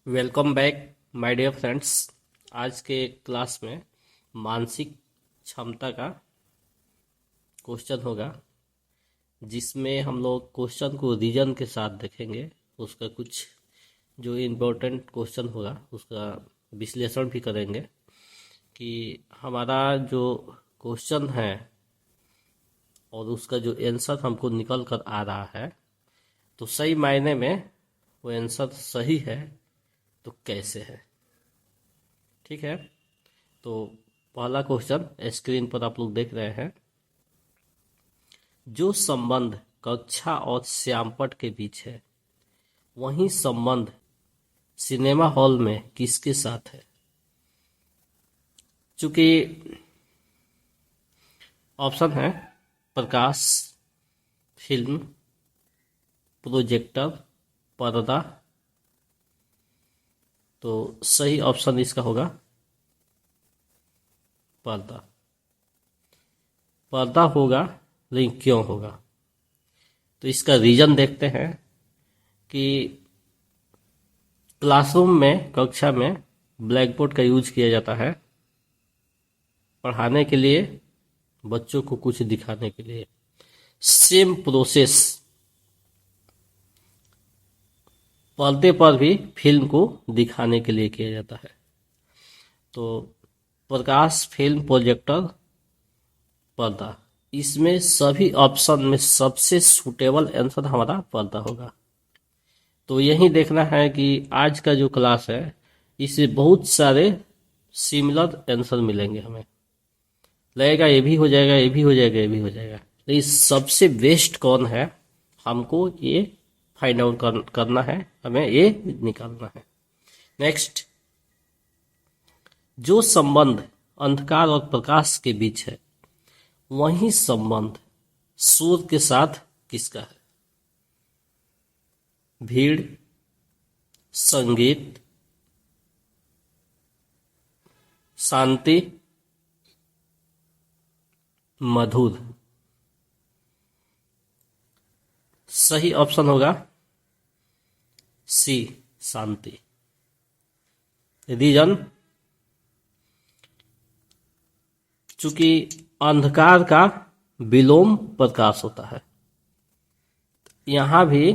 Welcome back my dear friends. आज के class में मानसिक क्षमता का क्वेश्चन होगा, जिसमें हम लोग क्वेश्चन को रीजन के साथ देखेंगे। उसका कुछ जो इम्पोर्टेंट क्वेश्चन होगा उसका विश्लेषण भी करेंगे कि हमारा जो क्वेश्चन है और उसका जो आंसर हमको निकल कर आ रहा है, तो सही मायने में वो आंसर सही है तो कैसे है। ठीक है, तो पहला क्वेश्चन स्क्रीन पर आप लोग देख रहे हैं। जो संबंध कक्षा और श्यामपट्ट के बीच है, वही संबंध सिनेमा हॉल में किसके साथ है? चूंकि ऑप्शन है प्रकाश, फिल्म, प्रोजेक्टर, पर्दा, तो सही ऑप्शन इसका होगा पर्दा। पर्दा होगा, लेकिन क्यों होगा? तो इसका रीजन देखते हैं कि क्लासरूम में, कक्षा में ब्लैक बोर्ड का यूज किया जाता है पढ़ाने के लिए, बच्चों को कुछ दिखाने के लिए। सेम प्रोसेस पर्दे पर भी फिल्म को दिखाने के लिए किया जाता है। तो प्रकाश, फिल्म, प्रोजेक्टर, पर्दा, इसमें सभी ऑप्शन में सबसे सूटेबल आंसर हमारा पर्दा होगा। तो यही देखना है कि आज का जो क्लास है इससे बहुत सारे सिमिलर आंसर मिलेंगे। हमें लगेगा ये भी हो जाएगा, ये भी हो जाएगा, ये भी हो जाएगा, लेकिन सबसे बेस्ट कौन है हमको ये फाइंड आउट करना है, हमें ये निकालना है। नेक्स्ट, जो संबंध अंधकार और प्रकाश के बीच है, वही संबंध सूर्य के साथ किसका है? भीड़, संगीत, शांति, मधुर। सही ऑप्शन होगा सी, शांति। रीजन, चूंकि अंधकार का विलोम प्रकाश होता है। यहां भी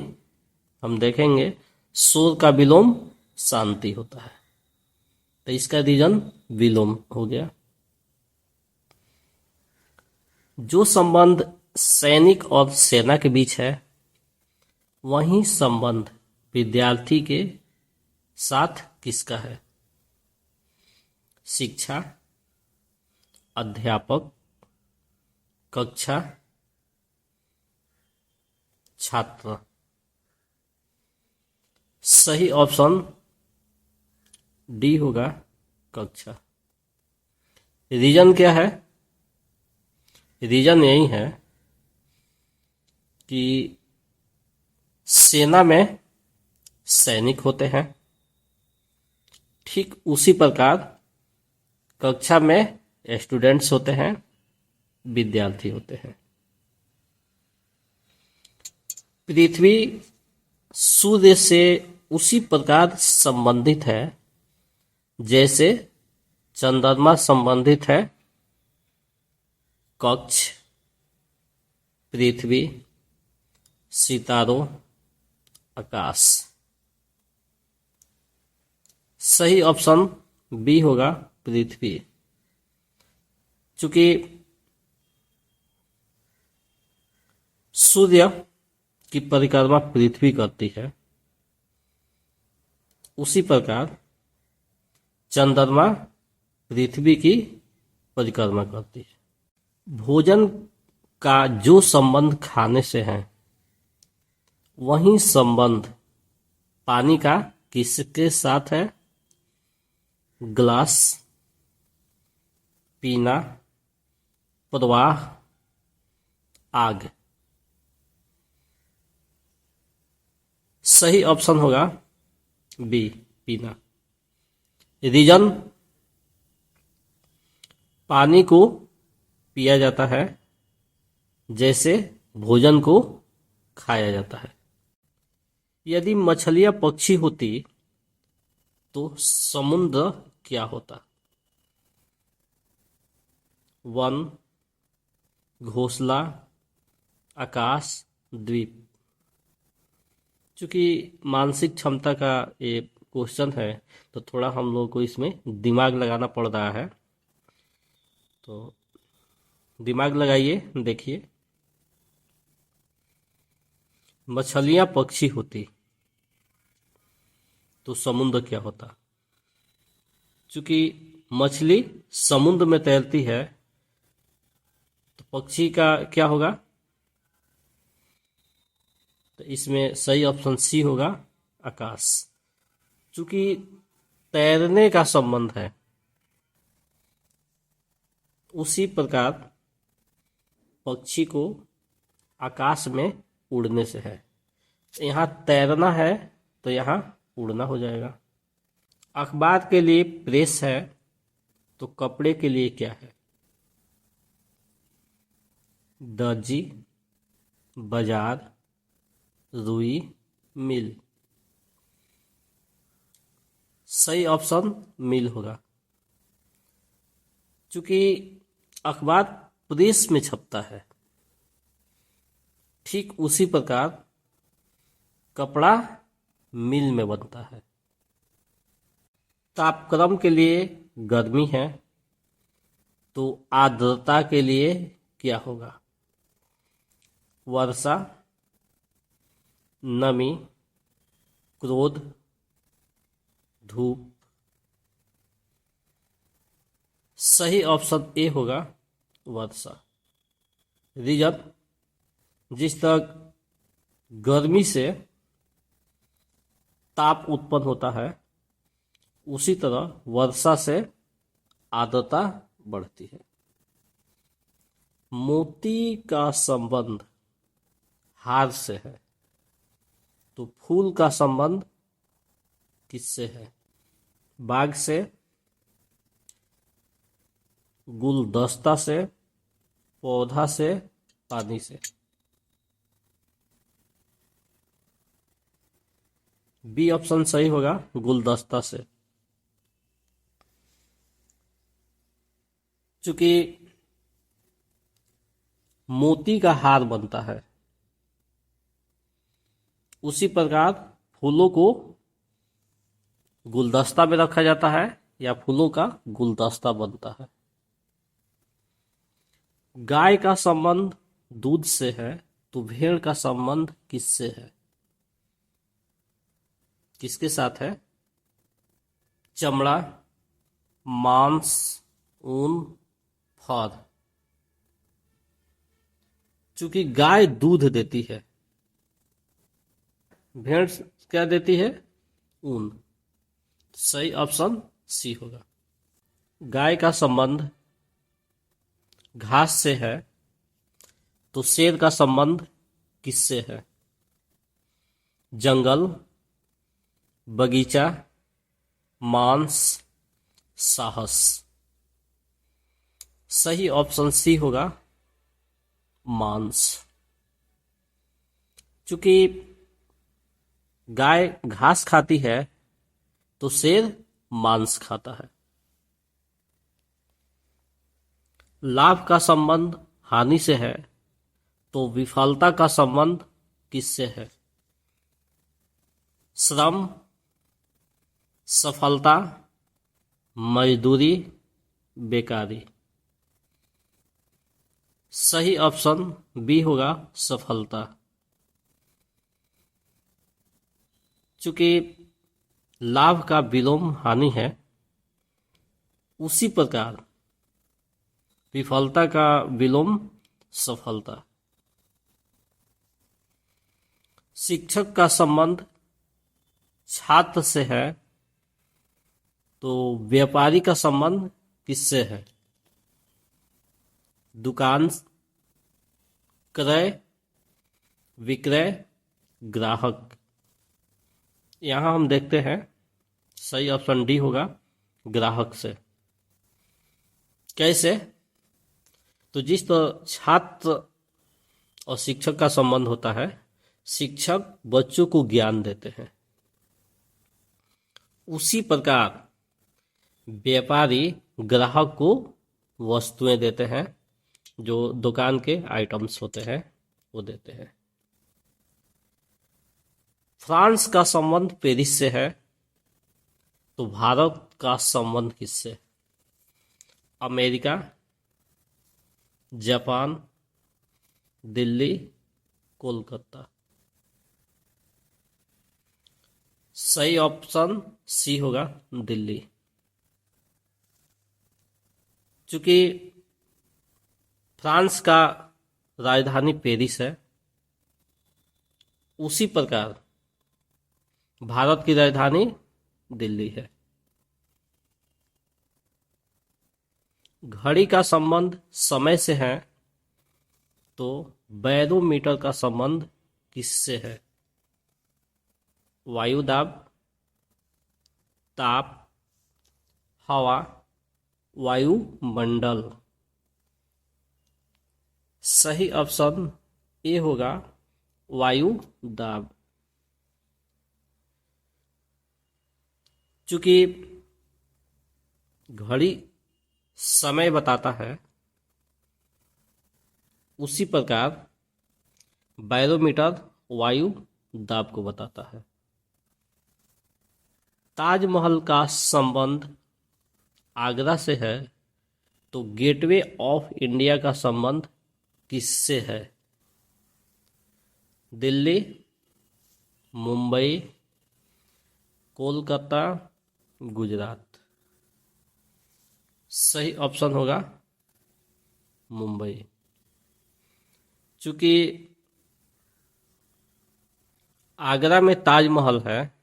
हम देखेंगे सूर्य का विलोम शांति होता है, तो इसका रीजन विलोम हो गया। जो संबंध सैनिक और सेना के बीच है, वही संबंध विद्यार्थी के साथ किसका है? शिक्षा, अध्यापक, कक्षा, छात्र। सही ऑप्शन डी होगा, कक्षा। रीजन क्या है? रीजन यही है कि सेना में सैनिक होते हैं, ठीक उसी प्रकार कक्षा में स्टूडेंट्स होते हैं, विद्यार्थी होते हैं। पृथ्वी सूर्य से उसी प्रकार संबंधित है जैसे चंद्रमा संबंधित है कक्ष, पृथ्वी, सितारों, आकाश। सही ऑप्शन बी होगा, पृथ्वी। चूंकि सूर्य की परिक्रमा पृथ्वी करती है, उसी प्रकार चंद्रमा पृथ्वी की परिक्रमा करती है। भोजन का जो संबंध खाने से है, वही संबंध पानी का किसके साथ है? ग्लास, पीना, प्रवाह, आग। सही ऑप्शन होगा बी, पीना। रीजन, पानी को पिया जाता है जैसे भोजन को खाया जाता है। यदि मछलियां पक्षी होती तो समुद्र क्या होता? वन, घोंसला, आकाश, द्वीप। चूंकि मानसिक क्षमता का ये क्वेश्चन है तो थोड़ा हम लोग को इसमें दिमाग लगाना पड़ रहा है। तो दिमाग लगाइए, देखिए। मछलियां पक्षी होती तो समुद्र क्या होता? चूंकि मछली समुद्र में तैरती है तो पक्षी का क्या होगा? तो इसमें सही ऑप्शन सी होगा, आकाश। चूंकि तैरने का संबंध है, उसी प्रकार पक्षी को आकाश में उड़ने से है। यहाँ तैरना है तो यहाँ उड़ना हो जाएगा। अखबार के लिए प्रेस है तो कपड़े के लिए क्या है? दर्जी, बाजार, रुई, मिल। सही ऑप्शन मिल होगा। चूंकि अखबार प्रेस में छपता है, ठीक उसी प्रकार कपड़ा मिल में बनता है। तापक्रम के लिए गर्मी है तो आर्द्रता के लिए क्या होगा? वर्षा, नमी, क्रोध, धूप। सही ऑप्शन ए होगा, वर्षा। रीजन, जिस तरह गर्मी से ताप उत्पन्न होता है उसी तरह वर्षा से आर्द्रता बढ़ती है। मोती का संबंध हार से है तो फूल का संबंध किससे है? बाग से, गुलदस्ता से, पौधा से, पानी से। बी ऑप्शन सही होगा, गुलदस्ता से। चूंकि मोती का हार बनता है, उसी प्रकार फूलों को गुलदस्ता में रखा जाता है या फूलों का गुलदस्ता बनता है। गाय का संबंध दूध से है तो भेड़ का संबंध किससे है? किसके साथ है? चमड़ा, मांस, ऊन, फर। चूंकि गाय दूध देती है, भेड़ क्या देती है? ऊन। सही ऑप्शन सी होगा। गाय का संबंध घास से है तो शेर का संबंध किससे है? जंगल, बगीचा, मांस, साहस। सही ऑप्शन सी होगा, मांस। चूंकि गाय घास खाती है तो शेर मांस खाता है। लाभ का संबंध हानि से है तो विफलता का संबंध किससे है? श्रम, सफलता, मजदूरी, बेकारी। सही ऑप्शन बी होगा, सफलता। चूंकि लाभ का विलोम हानि है, उसी प्रकार विफलता का विलोम सफलता। शिक्षक का संबंध छात्र से है तो व्यापारी का संबंध किससे है? दुकान, क्रय, विक्रय, ग्राहक। यहां हम देखते हैं सही ऑप्शन डी होगा, ग्राहक से। कैसे? तो जिस तरह छात्र और शिक्षक का संबंध होता है, शिक्षक बच्चों को ज्ञान देते हैं, उसी प्रकार व्यापारी ग्राहक को वस्तुएं देते हैं, जो दुकान के आइटम्स होते हैं वो देते हैं। फ्रांस का संबंध पेरिस से है, तो भारत का संबंध किससे? America, Japan, Delhi, Kolkata. सही ऑप्शन सी होगा, दिल्ली। चूंकि फ्रांस का राजधानी पेरिस है, उसी प्रकार भारत की राजधानी दिल्ली है। घड़ी का संबंध समय से है, तो बैरोमीटर का संबंध किससे है? वायु दाब, ताप, हवा, वायुमंडल। सही ऑप्शन ए होगा, वायु दाब। चूंकि घड़ी समय बताता है, उसी प्रकार बैरोमीटर वायु दाब को बताता है। ताजमहल का संबंध आगरा से है, तो गेटवे ऑफ इंडिया का संबंध किससे है? दिल्ली, मुंबई, कोलकाता, गुजरात। सही ऑप्शन होगा मुंबई। चूंकि आगरा में ताजमहल है,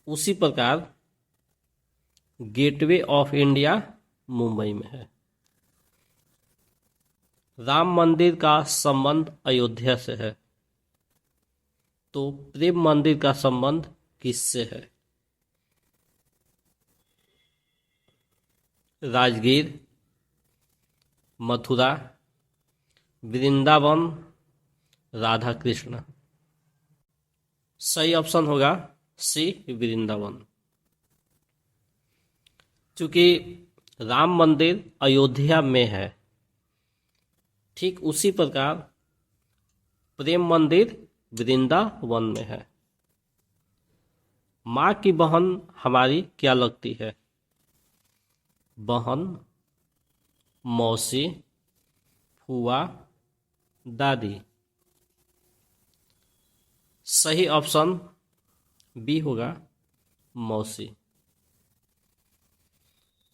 उसी प्रकार गेटवे ऑफ इंडिया मुंबई में है। राम मंदिर का संबंध अयोध्या से है, तो प्रेम मंदिर का संबंध किससे है? राजगीर, मथुरा, वृंदावन, राधा कृष्ण। सही ऑप्शन होगा सी, वृंदावन। चूंकि राम मंदिर अयोध्या में है, ठीक उसी प्रकार प्रेम मंदिर वृंदावन में है। माँ की बहन हमारी क्या लगती है? बहन, मौसी, फूआ, दादी। सही ऑप्शन बी होगा, मौसी।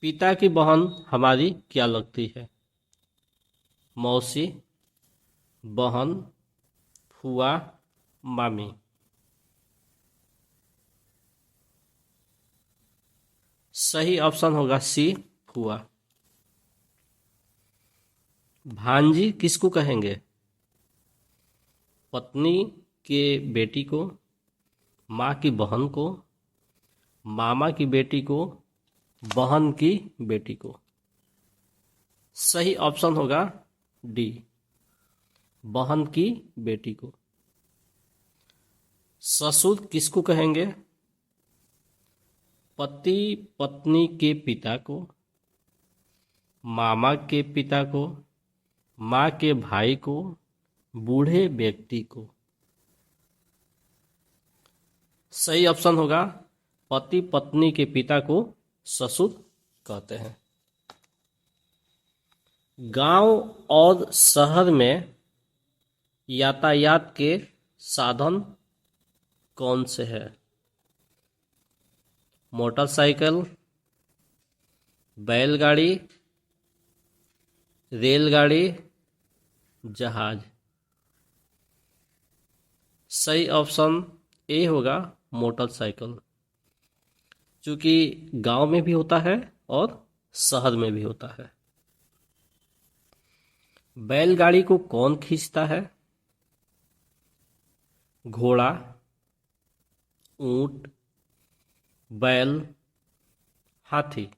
पिता की बहन हमारी क्या लगती है? मौसी, बहन, फूआ, मामी। सही ऑप्शन होगा सी, फूआ। भांजी किसको कहेंगे? पत्नी के बेटी को, माँ की बहन को, मामा की बेटी को, बहन की बेटी को। सही ऑप्शन होगा डी, बहन की बेटी को। ससुर किसको कहेंगे? पति पत्नी के पिता को, मामा के पिता को, माँ के भाई को, बूढ़े व्यक्ति को। सही ऑप्शन होगा, पति पत्नी के पिता को ससुर कहते हैं। गांव और शहर में यातायात के साधन कौन से हैं? मोटरसाइकिल, बैलगाड़ी, रेलगाड़ी, जहाज। सही ऑप्शन ए होगा, मोटरसाइकिल। क्योंकि गांव में भी होता है और शहर में भी होता है। बैलगाड़ी को कौन खींचता है? घोड़ा, ऊंट, बैल, हाथी।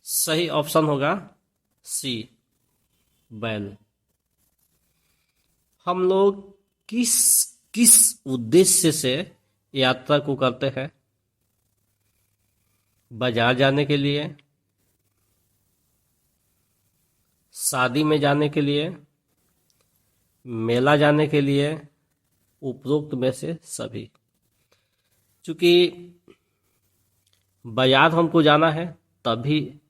सही ऑप्शन होगा सी, बैल। हम लोग किस किस उद्देश्य से यात्रा को करते हैं? बाजार जाने के लिए, शादी में जाने के लिए, मेला जाने के लिए, उपरोक्त में से सभी। चूंकि बाजार हमको जाना है तभी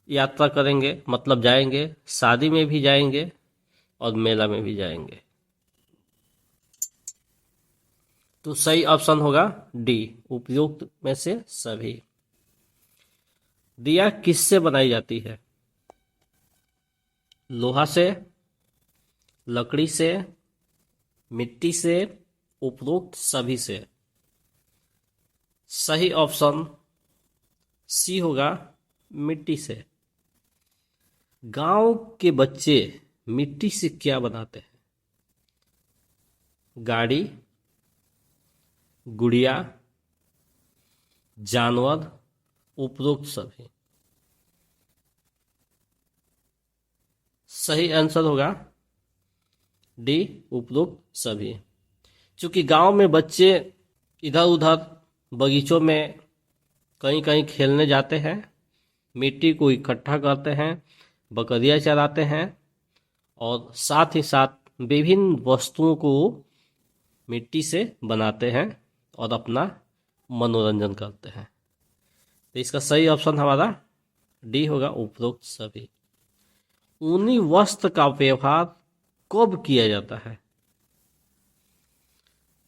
यात्रा करेंगे, मतलब जाएंगे, शादी में भी जाएंगे और मेला में भी जाएंगे। तो सही ऑप्शन होगा डी, उपयुक्त में से सभी। दिया किससे बनाई जाती है? लोहा से, लकड़ी से, मिट्टी से, उपरोक्त सभी से। सही ऑप्शन सी होगा, मिट्टी से। गांव के बच्चे मिट्टी से क्या बनाते हैं? गाड़ी, गुड़िया, जानवर, उपरोक्त सभी। सही आंसर होगा डी, उपरोक्त सभी। क्योंकि गांव में बच्चे इधर उधर बगीचों में कहीं कहीं खेलने जाते हैं, मिट्टी को इकट्ठा करते हैं, बकरियां चराते हैं और साथ ही साथ विभिन्न वस्तुओं को मिट्टी से बनाते हैं और अपना मनोरंजन करते हैं। तो इसका सही ऑप्शन हमारा डी होगा, उपरोक्त सभी। ऊनी वस्त्र का व्यवहार कब किया जाता है?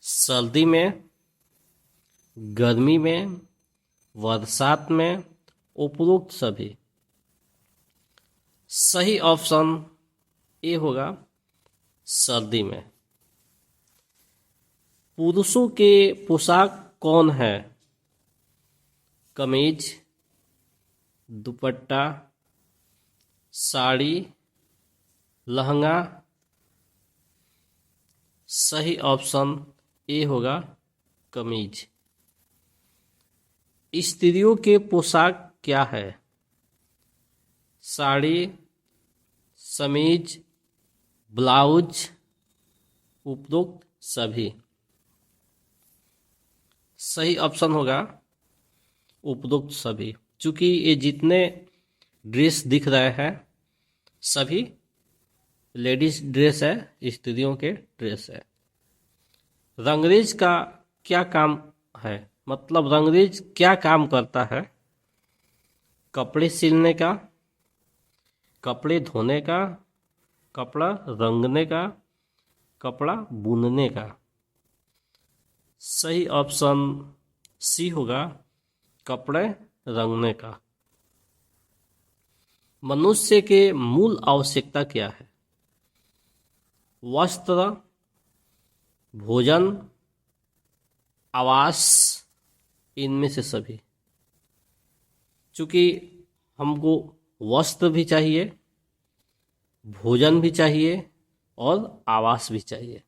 सर्दी में, गर्मी में, बरसात में, उपरोक्त सभी। सही ऑप्शन ए होगा, सर्दी में। पुरुषों के पोशाक कौन है? कमीज, दुपट्टा, साड़ी, लहंगा। सही ऑप्शन ए होगा, कमीज। स्त्रियों के पोशाक क्या है? साड़ी, समीज, ब्लाउज, उपरोक्त सभी। सही ऑप्शन होगा उपरोक्त सभी। चूंकि ये जितने ड्रेस दिख रहे हैं सभी लेडीज ड्रेस है, स्त्रियों के ड्रेस है। रंगरेज का क्या काम है? मतलब रंगरेज क्या काम करता है? कपड़े सिलने का, कपड़े धोने का, कपड़ा रंगने का, कपड़ा बुनने का। सही ऑप्शन सी होगा, कपड़े रंगने का। मनुष्य के मूल आवश्यकता क्या है? वस्त्र, भोजन, आवास, इनमें से सभी। चूंकि हमको वस्त्र भी चाहिए, भोजन भी चाहिए और आवास भी चाहिए,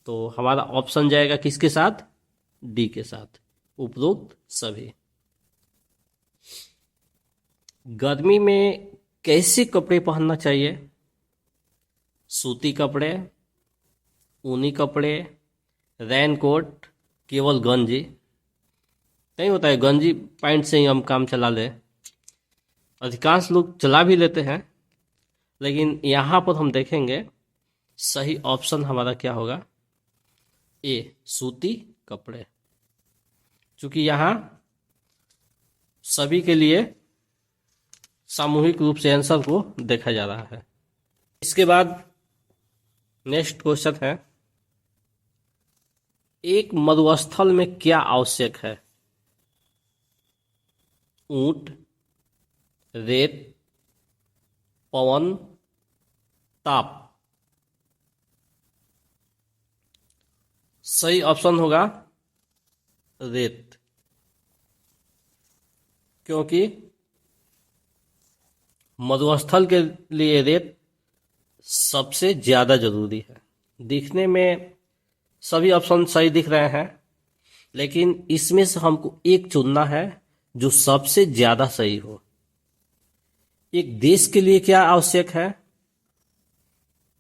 तो हमारा ऑप्शन जाएगा किसके साथ? डी के साथ, उपरोक्त सभी। गर्मी में कैसे कपड़े पहनना चाहिए? सूती कपड़े, ऊनी कपड़े, रेनकोट, केवल गंजी। नहीं होता है गंजी पैंट से ही हम काम चला लें, अधिकांश लोग चला भी लेते हैं, लेकिन यहाँ पर हम देखेंगे सही ऑप्शन हमारा क्या होगा? ए, सूती कपड़े। चूंकि यहाँ सभी के लिए सामूहिक रूप से आंसर को देखा जा रहा है। इसके बाद नेक्स्ट क्वेश्चन है, एक मरुस्थल में क्या आवश्यक है? ऊंट, रेत, पवन, ताप। सही ऑप्शन होगा रेत, क्योंकि मरुस्थल के लिए रेत सबसे ज्यादा जरूरी है। दिखने में सभी ऑप्शन सही दिख रहे हैं, लेकिन इसमें से हमको एक चुनना है जो सबसे ज्यादा सही हो। एक देश के लिए क्या आवश्यक है?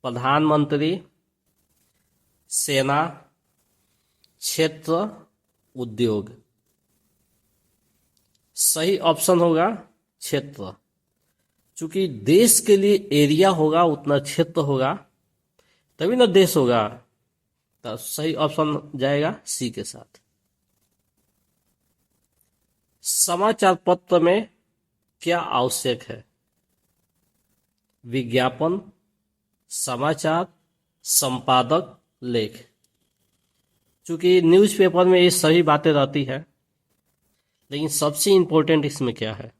प्रधानमंत्री, सेना, क्षेत्र, उद्योग। सही ऑप्शन होगा क्षेत्र। चूंकि देश के लिए एरिया होगा उतना क्षेत्र होगा तभी ना देश होगा। तो सही ऑप्शन जाएगा सी के साथ। समाचार पत्र में क्या आवश्यक है? विज्ञापन, समाचार, संपादक, लेख। चूंकि न्यूज़पेपर में ये सभी बातें रहती है, लेकिन सबसे इम्पोर्टेंट इसमें क्या है?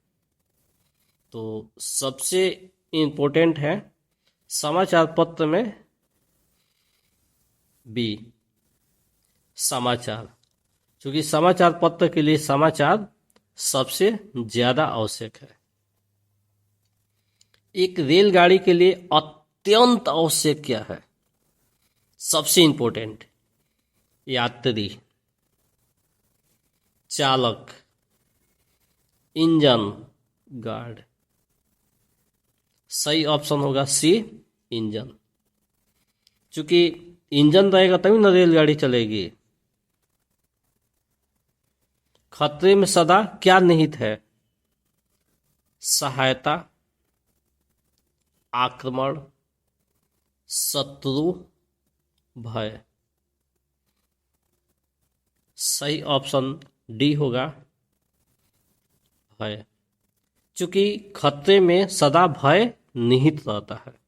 तो सबसे इम्पोर्टेंट है समाचार पत्र में बी, समाचार। क्योंकि समाचार पत्र के लिए समाचार सबसे ज्यादा आवश्यक है। एक रेलगाड़ी के लिए अत्यंत आवश्यक क्या है? सबसे इंपॉर्टेंट, यात्री, चालक, इंजन, गार्ड। सही ऑप्शन होगा सी, इंजन। क्योंकि इंजन रहेगा तभी ना रेलगाड़ी चलेगी। खतरे में सदा क्या निहित है? सहायता, आक्रमण, शत्रु, भय। सही ऑप्शन डी होगा, भय। क्योंकि खतरे में सदा भय निहित रहता है।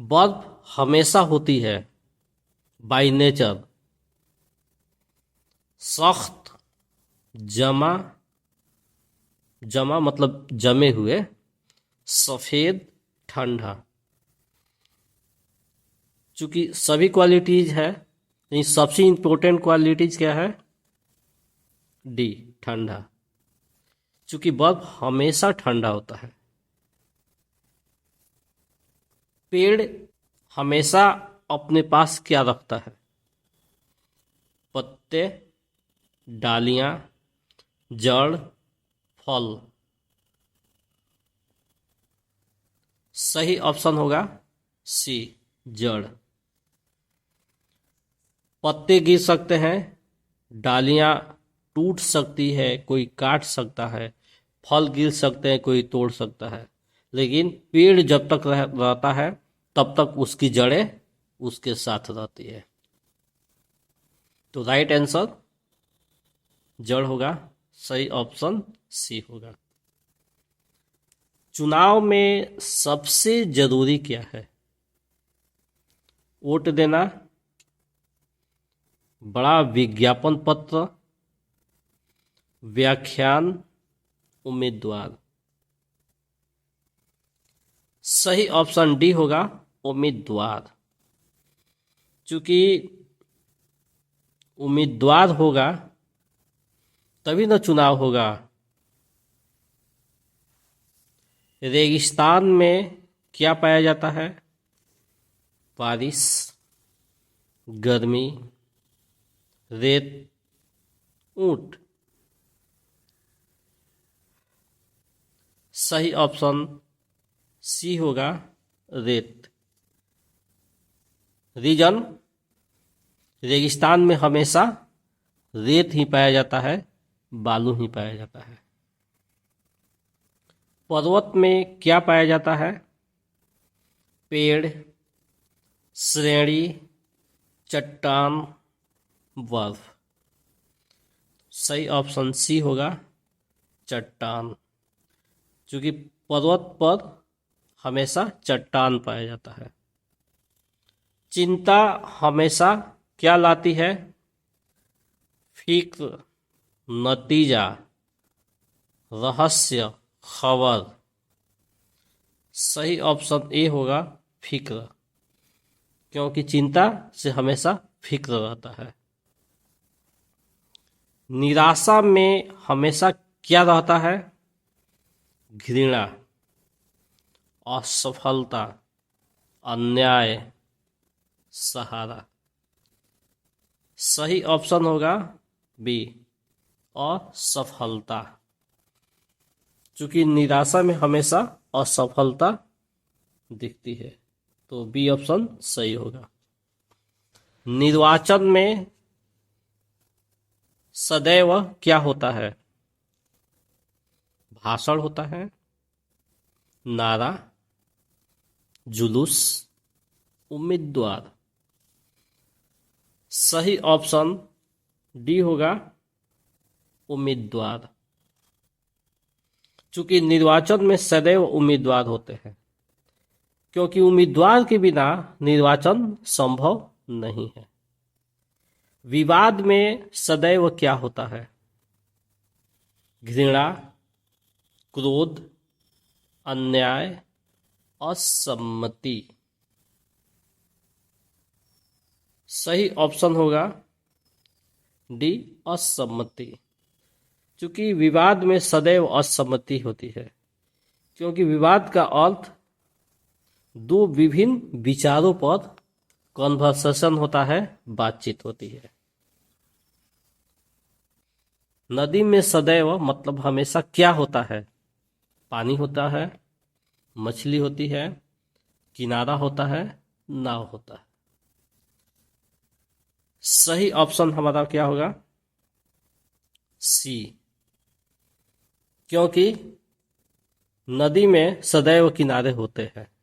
बर्फ हमेशा होती है बाय नेचर। सख्त, जमा, जमा मतलब जमे हुए, सफेद, ठंडा। चूंकि सभी क्वालिटीज है, लेकिन सबसे इंपॉर्टेंट क्वालिटीज क्या है? डी, ठंडा। चूंकि बर्फ हमेशा ठंडा होता है। पेड़ हमेशा अपने पास क्या रखता है? पत्ते, डालियां, जड़, फल। सही ऑप्शन होगा सी, जड़। पत्ते गिर सकते हैं, डालियां टूट सकती है, कोई काट सकता है, फल गिर सकते हैं, कोई तोड़ सकता है, लेकिन पेड़ जब तक रहता है तब तक उसकी जड़ें उसके साथ रहती है। तो राइट आंसर जड़ होगा। सही ऑप्शन सी होगा। चुनाव में सबसे जरूरी क्या है? वोट देना, बड़ा विज्ञापन पत्र, व्याख्यान, उम्मीदवार। सही ऑप्शन डी होगा, उम्मीदवार। चूंकि उम्मीदवार होगा तभी ना चुनाव होगा। रेगिस्तान में क्या पाया जाता है? बारिश, गर्मी, रेत, ऊंट। सही ऑप्शन सी होगा, रेत। रीजन, रेगिस्तान में हमेशा रेत ही पाया जाता है, बालू ही पाया जाता है। पर्वत में क्या पाया जाता है? पेड़, श्रेणी, चट्टान, बर्फ। सही ऑप्शन सी होगा, चट्टान। क्योंकि पर्वत पर हमेशा चट्टान पाया जाता है। चिंता हमेशा क्या लाती है? फिक्र, नतीजा, रहस्य, खबर। सही ऑप्शन ए होगा, फिक्र। क्योंकि चिंता से हमेशा फिक्र रहता है। निराशा में हमेशा क्या रहता है? घृणा, असफलता, अन्याय, सहारा। सही ऑप्शन होगा बी, असफलता। चूंकि निराशा में हमेशा असफलता दिखती है, तो बी ऑप्शन सही होगा। निर्वाचन में सदैव क्या होता है? भाषण होता है, नारा, जुलूस, उम्मीदवार। सही ऑप्शन डी होगा, उम्मीदवार। चूंकि निर्वाचन में सदैव उम्मीदवार होते हैं, क्योंकि उम्मीदवार के बिना निर्वाचन संभव नहीं है। विवाद में सदैव क्या होता है? घृणा, क्रोध, अन्याय, असम्मति। सही ऑप्शन होगा डी, असम्मति। क्योंकि विवाद में सदैव असम्मति होती है, क्योंकि विवाद का अर्थ दो विभिन्न विचारों पर कन्वर्सेशन होता है, बातचीत होती है। नदी में सदैव मतलब हमेशा क्या होता है? पानी होता है, मछली होती है, किनारा होता है, नाव होता है। सही ऑप्शन हमारा क्या होगा? सी। क्योंकि नदी में सदैव किनारे होते हैं,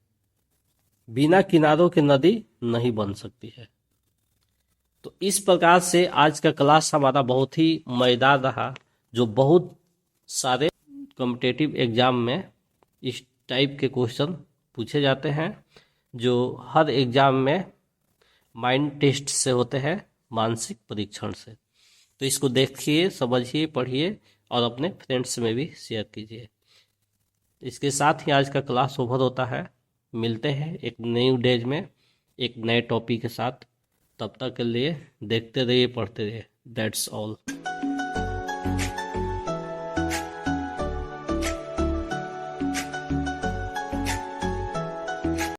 बिना किनारों के नदी नहीं बन सकती है। तो इस प्रकार से आज का क्लास हमारा बहुत ही मजेदार रहा, जो बहुत सारे कॉम्पिटिटिव एग्जाम में इस टाइप के क्वेश्चन पूछे जाते हैं, जो हर एग्जाम में माइंड टेस्ट से होते हैं, मानसिक परीक्षण से। तो इसको देखिए, समझिए, पढ़िए और अपने फ्रेंड्स में भी शेयर कीजिए। इसके साथ ही आज का क्लास ओवर होता है। मिलते हैं एक न्यू डेज में एक नए टॉपिक के साथ। तब तक के लिए देखते रहिए, पढ़ते रहिए। That's all.